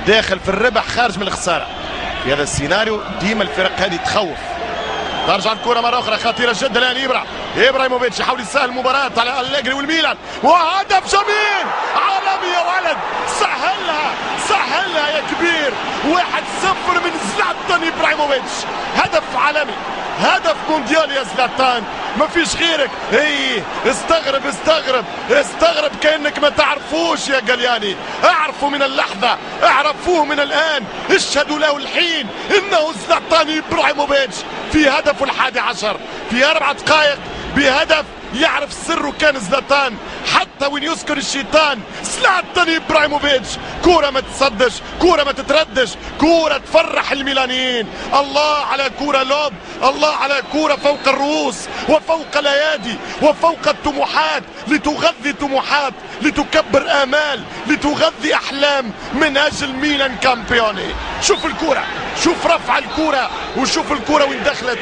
داخل في الربح خارج من الخساره. في هذا السيناريو ديما الفرق هذه تخوف. ترجع الكره مره اخرى خطيره جدا الان. ابراهيموفيتش يحاول يسهل المباراه على أليجري والميلان، وهدف جميل عالمي يا ولد. سهلها يا كبير. 1-0 من زلاتان ابراهيموفيتش. هدف عالمي، هدف مونديالي يا زلاتان، ما فيش غيرك. استغرب كأنك ما تعرفوش يا جلياني. اعرفوا من اللحظة، اعرفوه من الآن، اشهدوا له الحين انه زلاتان ابراهيموفيتش في هدفه ال11 في 4 دقائق بهدف يعرف سره. كان زلاتان حتى وين يسكن الشيطان زلاتان ابراهيموفيتش. كرة ما تصدش، كرة ما تتردش، كرة تفرح الميلانيين. الله على كرة لوب، الله على كرة فوق الرؤوس وفوق الايادي وفوق الطموحات، لتغذي طموحات، لتكبر امال، لتغذي احلام من اجل ميلان كامبيوني. شوف الكرة، شوف رفع الكرة، وشوف الكرة وين دخلت.